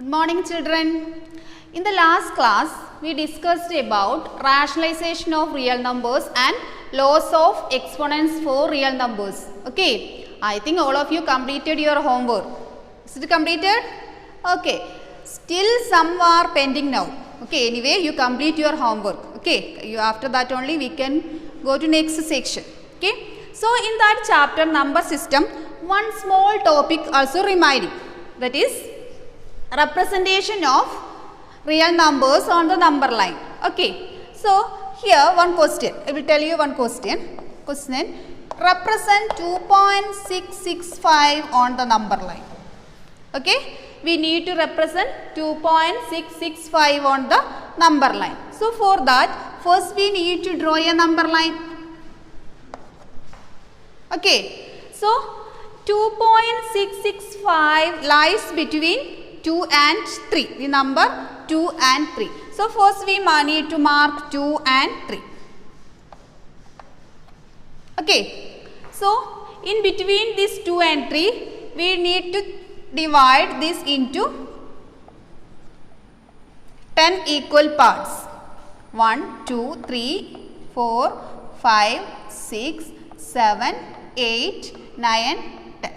Good morning, children. In the last class, we discussed about rationalization of real numbers and laws of exponents for real numbers. Okay, I think all of you completed your homework. Is it completed? Okay, still some are pending now. Okay, anyway, you complete your homework. Okay, after that only we can go to next section. Okay, so in that chapter number system, one small topic also reminding, that is representation of real numbers on the number line. Okay, so here one question, I will tell you one question. Represent 2.665 on the number line. Okay, we need to represent 2.665 on the number line. So for that, first we need to draw a number line. Okay, so 2.665 lies between 2 and 3, the number 2 and 3. So first we need to mark 2 and 3. Okay, so in between this 2 and 3, we need to divide this into 10 equal parts. 1, 2, 3, 4, 5, 6, 7, 8, 9, 10.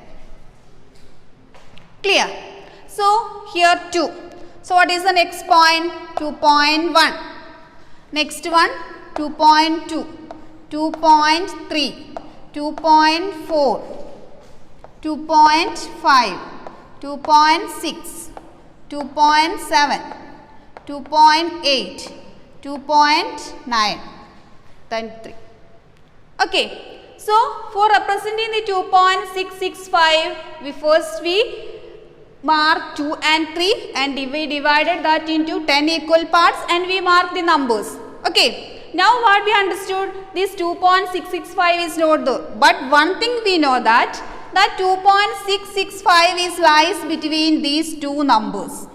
Clear? So here 2. So what is the next point? 2.1. Next one 2.2, 2.3, 2.4, 2.5, 2.6, 2.7, 2.8, 2.9, then 3. Okay. So for representing the 2.665, we mark 2 and 3 and we divided that into 10 equal parts and we mark the numbers. Okay. Now what we understood, this 2.665 is not there. But one thing we know that 2.665 is lies between these two numbers.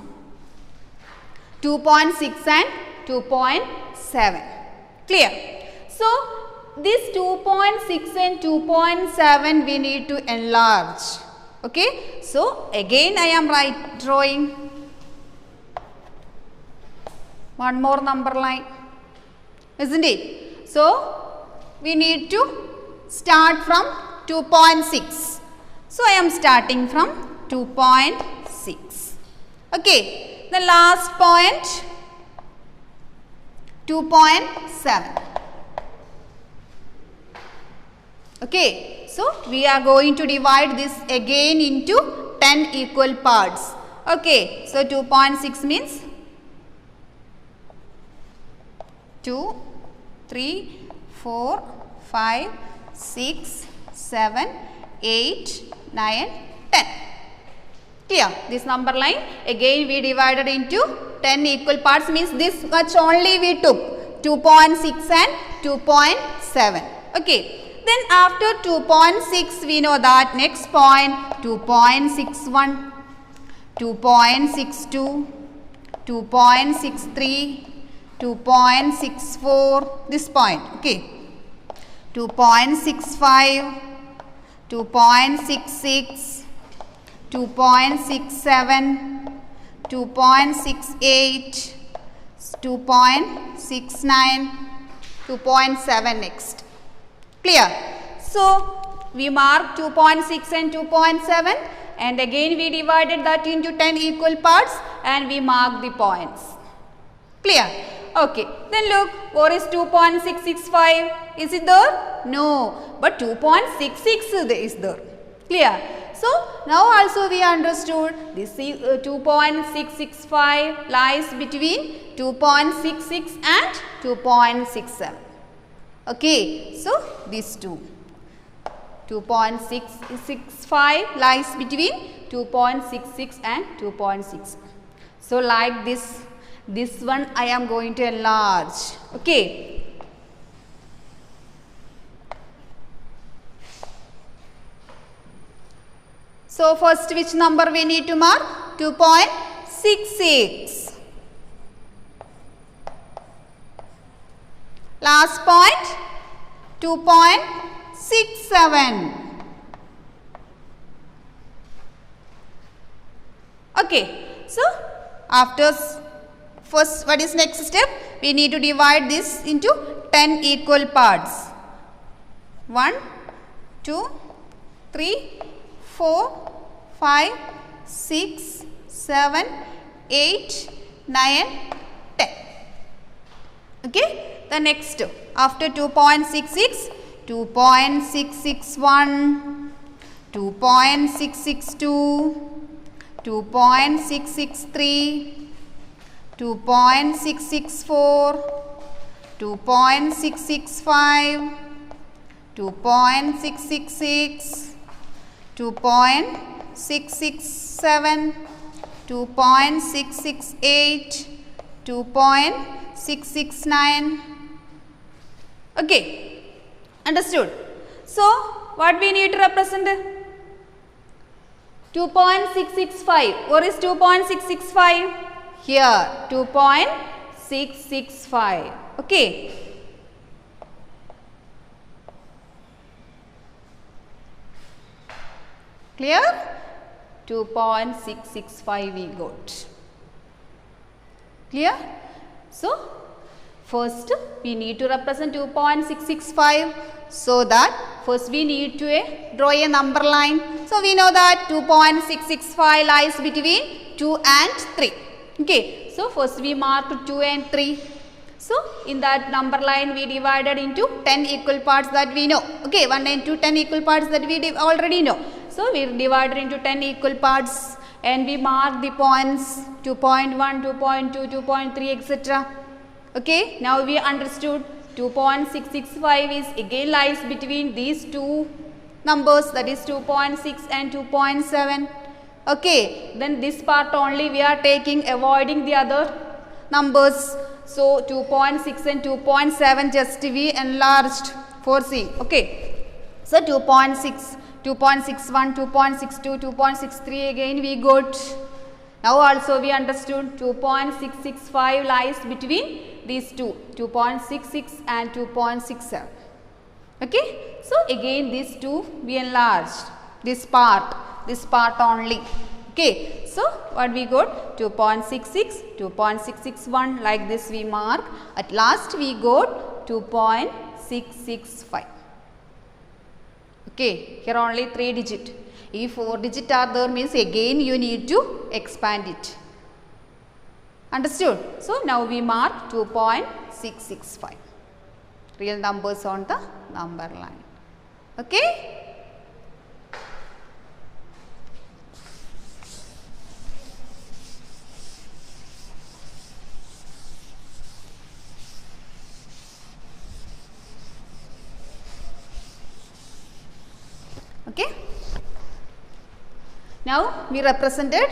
2.6 and 2.7. Clear? So this 2.6 and 2.7 we need to enlarge. Okay, so again I am drawing one more number line, isn't it? So we need to start from 2.6. So I am starting from 2.6. Okay, the last point 2.7. Okay, so we are going to divide this again into 10 equal parts. Okay, so 2.6 means 2, 3, 4, 5, 6, 7, 8, 9, 10. Clear? This number line again we divided into 10 equal parts, means this much only we took, 2.6 and 2.7. Okay. Then after 2.6 we know that next point 2.61, 2.62, 2.63, 2.64, this point. Okay. 2.65, 2.66, 2.67, 2.68, 2.69, 2.7 next. Clear? So we mark 2.6 and 2.7 and again we divided that into 10 equal parts and we mark the points. Clear? Okay. Then look, what is 2.665? Is it there? No. But 2.66 is there. Clear? So now also we understood this 2.665 lies between 2.66 and 2.67. Okay, so these two. 2.665 lies between 2.66 and 2.6. So like this one I am going to enlarge. Okay. So first which number we need to mark? 2.66. Last point 2.67. Okay, so After first, what is next step? We need to divide this into 10 equal parts. 1, 2, 3, 4, 5, 6, 7, 8, 9, 10. Okay. The next, after 2.66, 2.661, 2.662, 2.663, 2.664, 2.665, 2.666, 2.667, 2.668, 2.669. Okay, understood. So, what we need to represent? 2.665. Where is 2.665? Here, 2.665. Okay. Clear? 2.665 we got. Clear? So, first we need to represent 2.665. So that first we need to draw a number line. So we know that 2.665 lies between 2 and 3. Okay. So first we marked 2 and 3. So in that number line we divided into 10 equal parts that we know. Okay. 1 and 2, 10 equal parts that we already know. So we divided into 10 equal parts and we marked the points 2.1, 2.2, 2.3, etc. Okay. Now we understood 2.665 is again lies between these two numbers, that is 2.6 and 2.7. Okay. Then this part only we are taking, avoiding the other numbers. So 2.6 and 2.7 just we enlarged for C. Okay. So 2.6, 2.61, 2.62, 2.63 again we got. Now also we understood 2.665 lies between these two, 2.66 and 2.67. Okay. So again these two we enlarged, this part only. Okay. So what we got? 2.66, 2.661, like this we mark. At last we got 2.665. Okay. Here only 3 digit. If 4 digit are there means again you need to expand it. Understood? So now we mark 2.665. Real numbers on the number line. Okay? Okay? Now we represented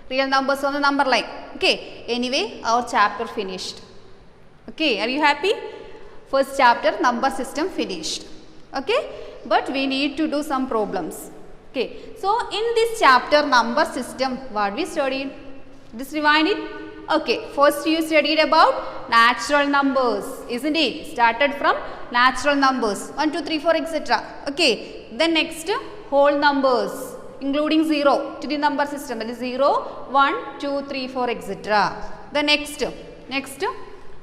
real numbers on the number line. Okay. Anyway, our chapter finished. Okay. Are you happy? First chapter number system finished. Okay. But we need to do some problems. Okay. So in this chapter number system, what we studied? Just rewind it. Okay. First you studied about natural numbers, isn't it? Started from natural numbers 1, 2, 3, 4, etc. Okay. Then next whole numbers, including 0 to the number system, that is 0, 1, 2, 3, 4, etc. The next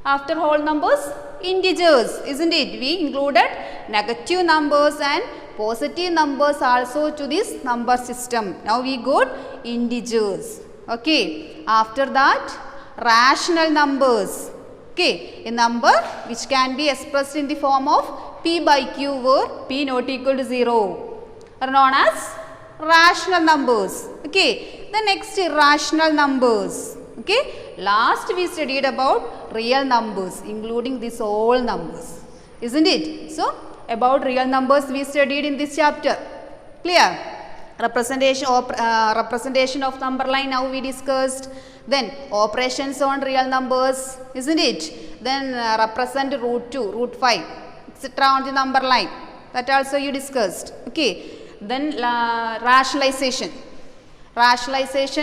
after whole numbers, integers, isn't it? We included negative numbers and positive numbers also to this number system. Now we got integers. Okay. After that, rational numbers. Okay. A number which can be expressed in the form of p by q where p not equal to 0 are known as rational numbers. Okay. The next irrational numbers. Okay. Last we studied about real numbers, including these all numbers, isn't it? So about real numbers we studied in this chapter. Clear? Representation of number line now we discussed. Then operations on real numbers, isn't it? Then represent root 2, root 5, etc. on the number line, that also you discussed. Okay. Then rationalization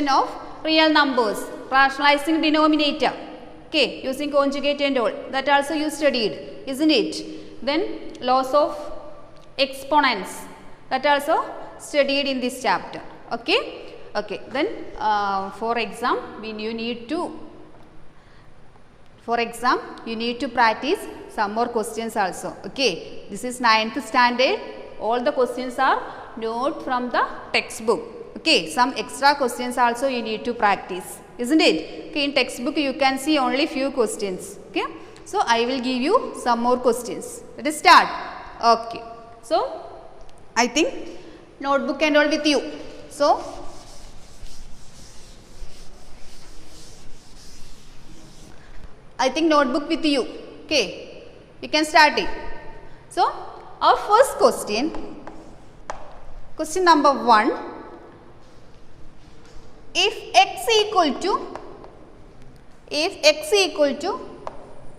of real numbers, rationalizing denominator, okay, using conjugate and all, that also you studied, isn't it? Then laws of exponents, that also studied in this chapter. Okay. Okay, then for exam you need to practice some more questions also. Okay, this is 9th standard. All the questions are not from the textbook. Okay, some extra questions also you need to practice, isn't it? Okay, in textbook you can see only few questions. Okay, so I will give you some more questions. Let us start. Okay, so I think notebook and all with you. So I think notebook with you. Okay, we can start it. So our first question number 1. If x equal to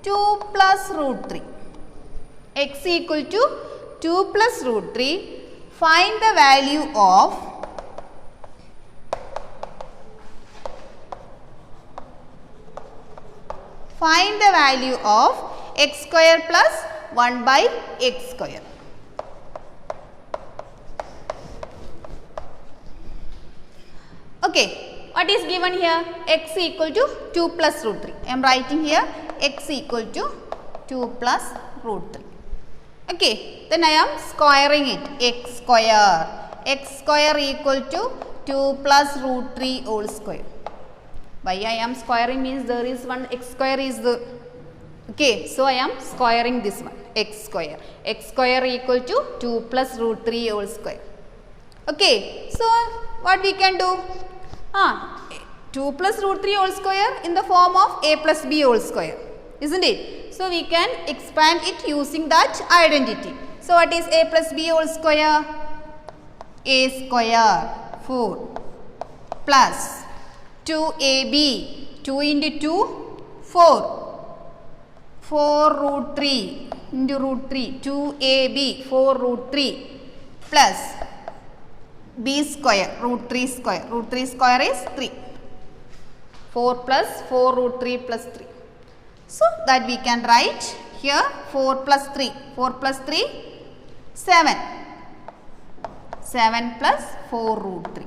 2 plus root 3, x equal to 2 plus root 3, find the value of x square plus 1 by x square. Okay, what is given here? X equal to 2 plus root 3. I am writing here x equal to 2 plus root 3. Okay, then I am squaring it. X square equal to 2 plus root 3 whole square. Why I am squaring means there is one x square is the. Okay, so I am squaring this one, x square. X square equal to 2 plus root 3 whole square. Okay, so what we can do? 2 plus root 3 whole square in the form of a plus b whole square, isn't it? So we can expand it using that identity. So what is a plus b whole square? A square 4 plus 2ab, 2 into 2 4. 4 root 3 into root 3, 2ab 4 root 3 plus b square, root 3 square. Root 3 square is 3. 4 plus 4 root 3 plus 3. So that we can write here 4 plus 3. 4 plus 3, 7. 7 plus 4 root 3.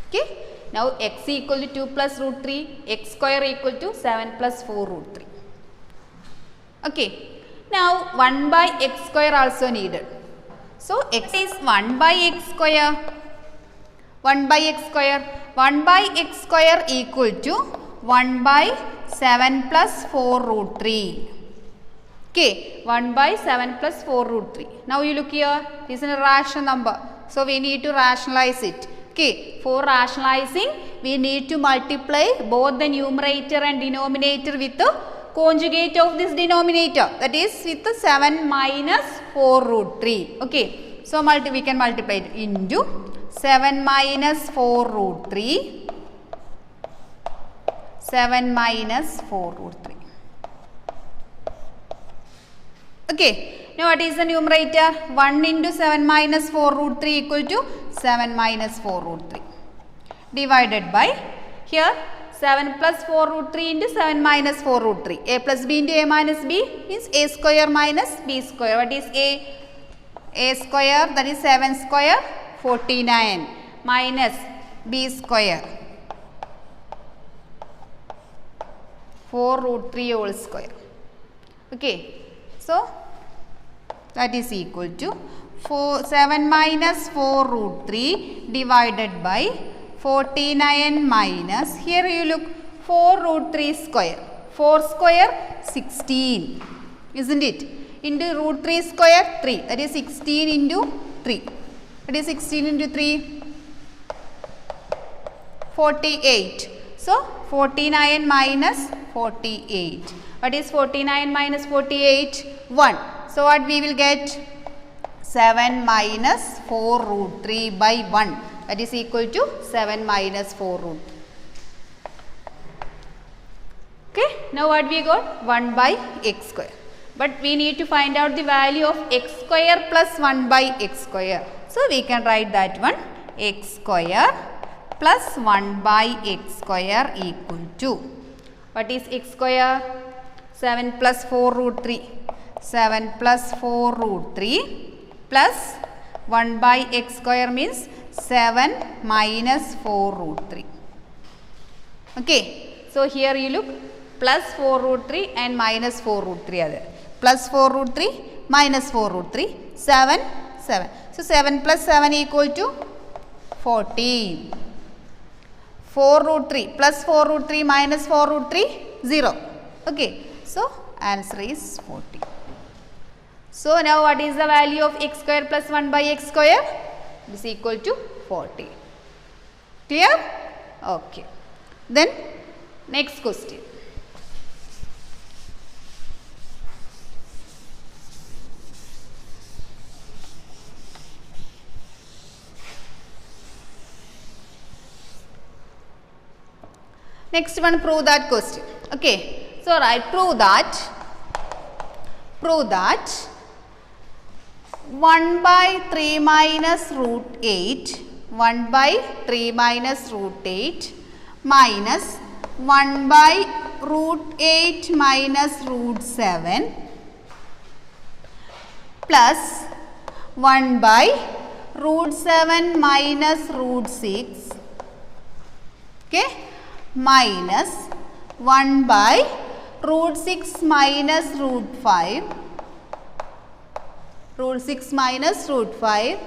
Okay. Now x equal to 2 plus root 3, x square equal to 7 plus 4 root 3. Okay. Now 1 by x square also needed. So x is 1 by x square. 1 by x square. 1 by x square equal to 1 by 7 plus 4 root 3. Okay. 1 by 7 plus 4 root 3. Now you look here. This is a rational number. So we need to rationalize it. Okay, for rationalizing we need to multiply both the numerator and denominator with the conjugate of this denominator, that is with the 7 minus 4 root 3. Okay, so we can multiply it into 7 minus 4 root 3, 7 minus 4 root 3. Okay. Now what is the numerator? 1 into 7 minus 4 root 3 equal to 7 minus 4 root 3. Divided by, here 7 plus 4 root 3 into 7 minus 4 root 3. A plus b into a minus b means a square minus b square. What is a? A square, that is 7 square 49 minus b square 4 root 3 whole square. Okay. So that is equal to 7 minus 4 root 3 divided by 49 minus, here you look 4 root 3 square. 4 square 16, isn't it? Into root 3 square 3, that is 16 into 3. That is 16 into 3, 48. So 49 minus 48. What is 49 minus 48? 1. So what we will get? 7 minus 4 root 3 by 1. That is equal to 7 minus 4 root. Okay. Now what we got? 1 by x square. But we need to find out the value of x square plus 1 by x square. So we can write that one, x square plus 1 by x square equal to, what is x square? 7 plus 4 root 3. 7 plus 4 root 3 plus 1 by x square means 7 minus 4 root 3. Okay, so here you look plus 4 root 3 and minus 4 root 3 are there. Plus 4 root 3 minus 4 root 3, 7, 7. So 7 plus 7 equal to 14. 4 root 3 plus 4 root 3 minus 4 root 3, 0. Okay, so answer is 40. So now what is the value of x square plus 1 by x square? It is equal to 40. Clear? Okay. Then next question. Next one, prove that question. Okay. So right, prove that 1 by 3 minus root 8, 1 by 3 minus root 8 minus 1 by root 8 minus root 7 plus 1 by root 7 minus root 6, okay, minus 1 by root 6 minus root 5, root 6 minus root 5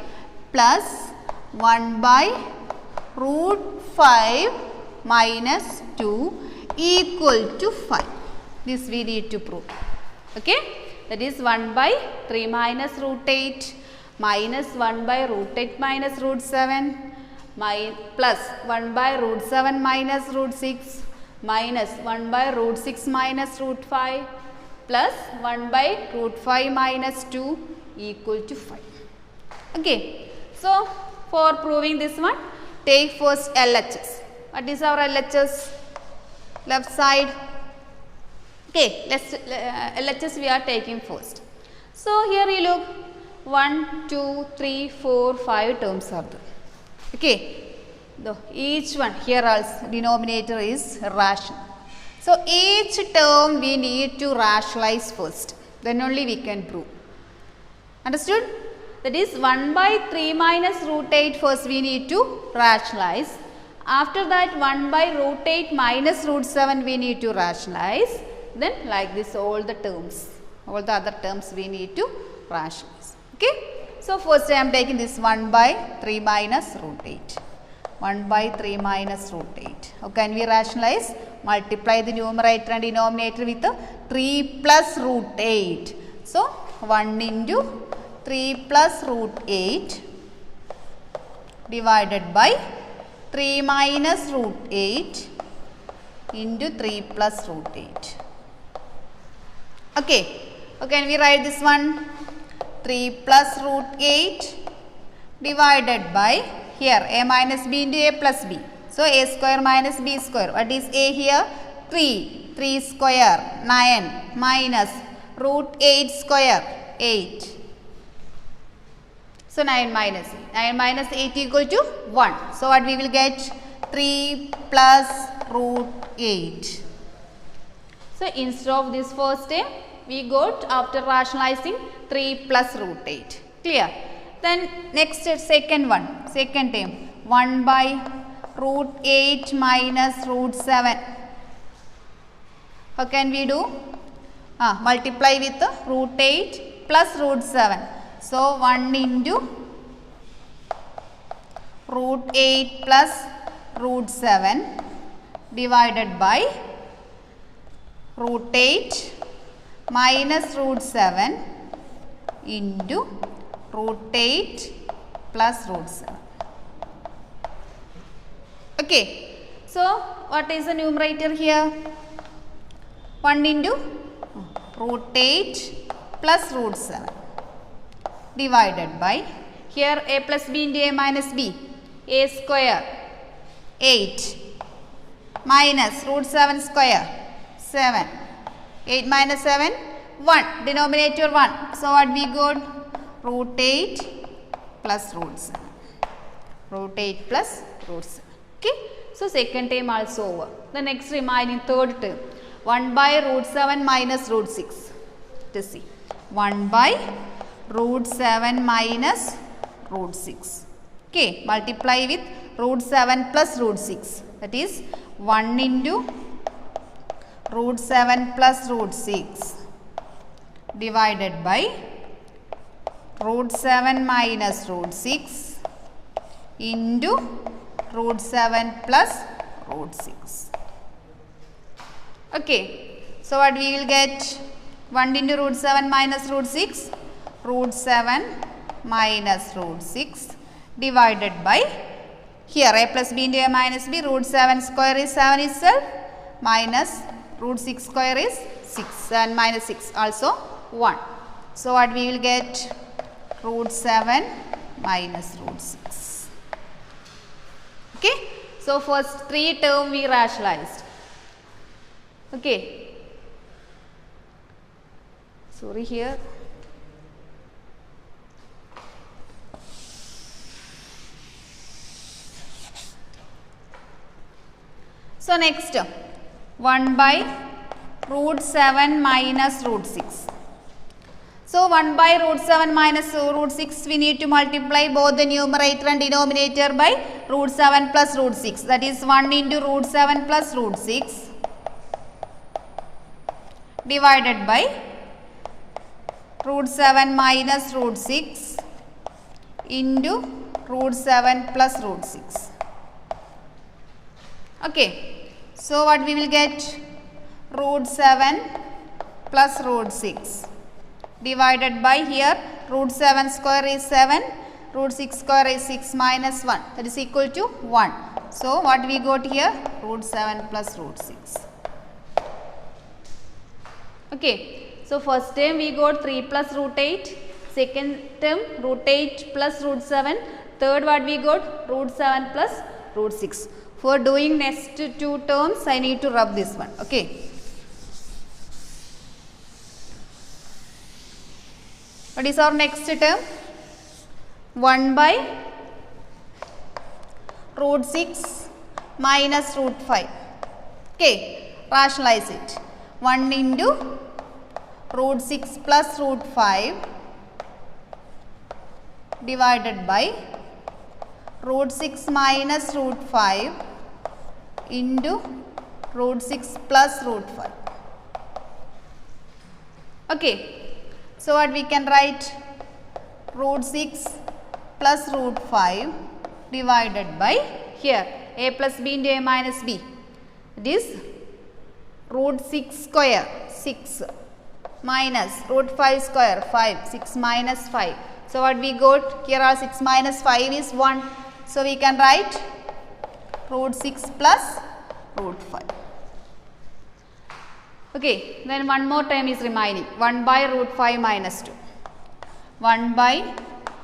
plus 1 by root 5 minus 2 equal to 5. This we need to prove. Okay, that is 1 by 3 minus root 8 minus 1 by root 8 minus root 7 plus 1 by root 7 minus root 6 minus 1 by root 6 minus root 5 plus 1 by root 5 minus 2 equal to 5. Okay, so for proving this one, take first LHS. What is our LHS? Left side. Okay, let's LHS we are taking first. So here you look 1, 2, 3, 4, 5 terms are there. Okay, each one here also denominator is rational. So each term we need to rationalize first, then only we can prove. Understood? That is 1 by 3 minus root 8 first we need to rationalize. After that 1 by root 8 minus root 7 we need to rationalize. Then like this all the terms, all the other terms we need to rationalize. Okay. So first I am taking this 1 by 3 minus root 8. 1 by 3 minus root 8. How can we rationalize? Multiply the numerator and denominator with 3 plus root 8. So 1 into 3 plus root 8 divided by 3 minus root 8 into 3 plus root 8. Okay. How can we write this one? 3 plus root 8 divided by here a minus b into a plus b. So a square minus b square. What is a here? 3. 3 square 9 minus root 8 square 8. So 9 minus 8 equal to 1. So what we will get? 3 plus root 8. So instead of this first term, we got after rationalizing 3 plus root 8. Clear? Then next second one, second term, 1 by root 8 minus root 7. How can we do? Multiply with root 8 plus root 7. So 1 into root 8 plus root 7 divided by root 8 minus root 7 into root 8 plus root 7. Okay. So what is the numerator here? 1 into root 8 plus root 7 divided by here a plus b into a minus b, a square 8 minus root 7 square 7, 8 minus 7 1, denominator 1. So what we got? Root 8 plus root 7, root 8 plus root 7. Okay. So second term also over. The next remaining third term, 1 by root 7 minus root 6. To see 1 by root 7 minus root 6. Okay, multiply with root 7 plus root 6. That is 1 into root 7 plus root 6 divided by root 7 minus root 6 into root 7 plus root 6. Okay, so what we will get? 1 into root 7 minus root 6, root 7 minus root 6 divided by, here a plus b into a minus b, root 7 square is 7 itself, minus root 6 square is 6, and minus 6 also 1. So what we will get? Root 7 minus root 6. Okay, so first 3 term we rationalized. Okay, sorry here. So next 1 by root 7 minus root 6. So 1 by root 7 minus root 6, we need to multiply both the numerator and denominator by root 7 plus root 6. That is 1 into root 7 plus root 6 divided by root 7 minus root 6 into root 7 plus root 6. Okay, so what we will get? Root 7 plus root 6 divided by, here root 7 square is 7, root 6 square is 6 minus 1, that is equal to 1. So what we got here? Root 7 plus root 6. Okay, so first term we got 3 plus root 8, second term root 8 plus root 7, third what we got? Root 7 plus root 6. For doing next 2 terms, I need to rub this one. Okay. What is our next term? 1 by root 6 minus root 5. Okay, rationalize it. 1 into root 6 plus root 5 divided by root 6 minus root 5 into root 6 plus root 5. Okay. So what we can write? Root 6 plus root 5 divided by, here a plus b into a minus b. It is root 6 square 6 minus root 5 square 5, 6 minus 5. So what we got? Here are 6 minus 5 is 1. So we can write root 6 plus root 5. Okay, then one more term is remaining. 1 by root 5 minus 2. 1 by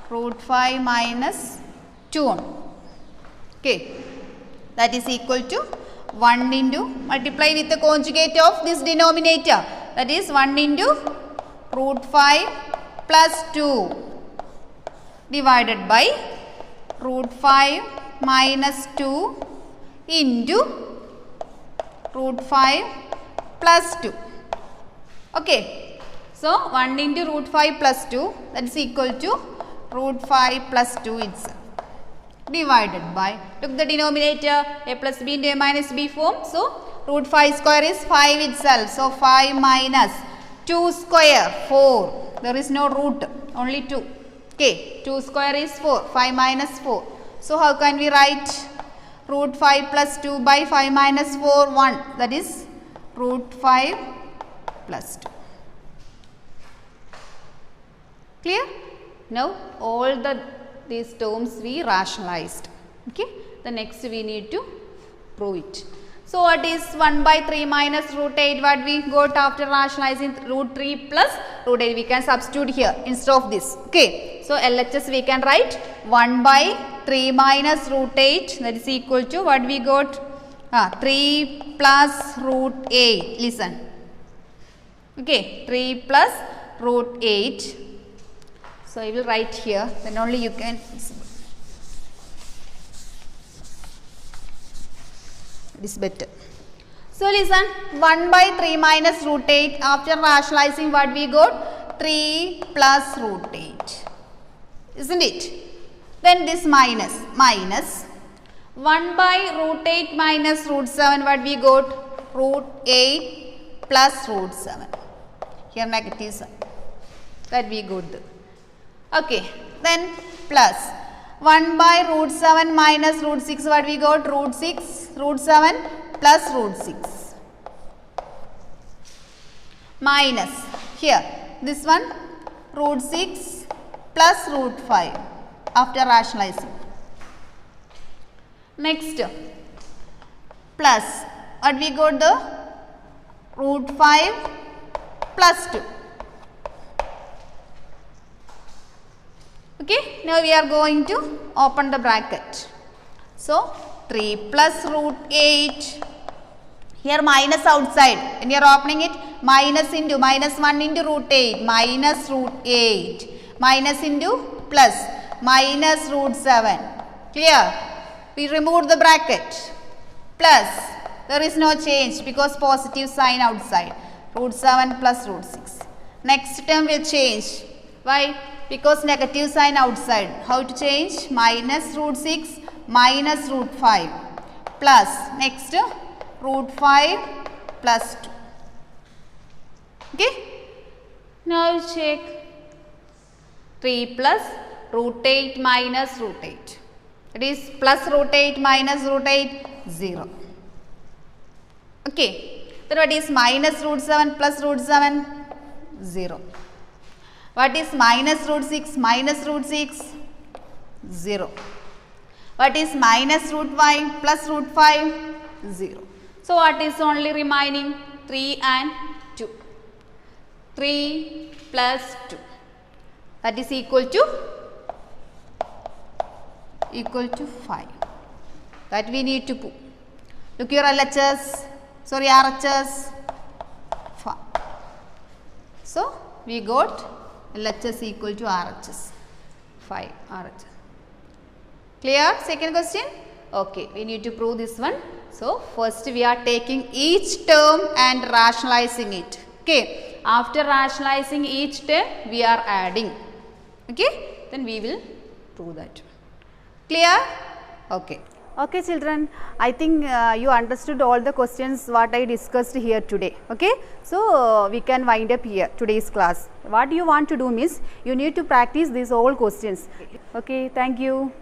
root 5 minus 2. Okay, that is equal to 1 into, multiply with the conjugate of this denominator. That is 1 into root 5 plus 2 divided by root 5 minus 2 into root 5 plus 2. Okay, so 1 into root 5 plus 2, that is equal to root 5 plus 2 itself divided by, took the denominator a plus b into a minus b form. So root 5 square is 5 itself. So 5 minus 2 square 4. There is no root, only 2. Okay, 2 square is 4. 5 minus 4. So how can we write? Root 5 plus 2 by 5 minus 4, 1. That is root 5 plus 2. Clear? Now all these terms we rationalized. Okay, the next we need to prove it. So what is 1 by 3 minus root 8? What we got after rationalizing? Root 3 plus root 8. We can substitute here instead of this. Okay, so LHS we can write 1 by 3 minus root 8, that is equal to what we got? 3 plus root 8. Listen. Okay, 3 plus root 8. So I will write here, then only you can. It is better. So listen, 1 by 3 minus root 8. After rationalizing, what we got? 3 plus root 8. Isn't it? Then this minus 1 by root 8 minus root 7, what we got? Root 8 plus root 7. Here negative sign. That we got. Okay. Then plus 1 by root 7 minus root 6, what we got? Root 6, root 7 plus root 6. Minus here this one root 6 plus root 5 after rationalizing. Next plus what we got? The root 5 plus 2. Okay, now we are going to open the bracket. So 3 plus root 8. Here minus outside, when you are opening it, minus into minus 1 into root 8, minus root 8, minus into plus, minus root 7. Clear? We removed the bracket. Plus, there is no change because positive sign outside. Root 7 plus root 6. Next term will change. Why? Because negative sign outside. How to change? Minus root 6 minus root 5 plus next root 5 plus 2. Okay. Now check 3 plus root 8 minus root 8. It is plus root 8 minus root 8, 0. Okay. Then what is minus root 7 plus root 7? 0. What is minus root 6 minus root 6? 0. What is minus root 5 plus root 5? 0. So what is only remaining? 3 and 2. 3 plus 2. That is equal to 5. That we need to put. Look your LHS. Sorry, RHS. 5. So we got LHS equal to RHS. 5 RHS. Clear? Second question? Okay, we need to prove this one. So first we are taking each term and rationalizing it. Okay. After rationalizing each term, we are adding. Okay. Then we will prove that. Clear? Okay. Okay children, I think you understood all the questions what I discussed here today. Okay. So we can wind up here today's class. What you want to do means you need to practice these all questions. Okay. Thank you.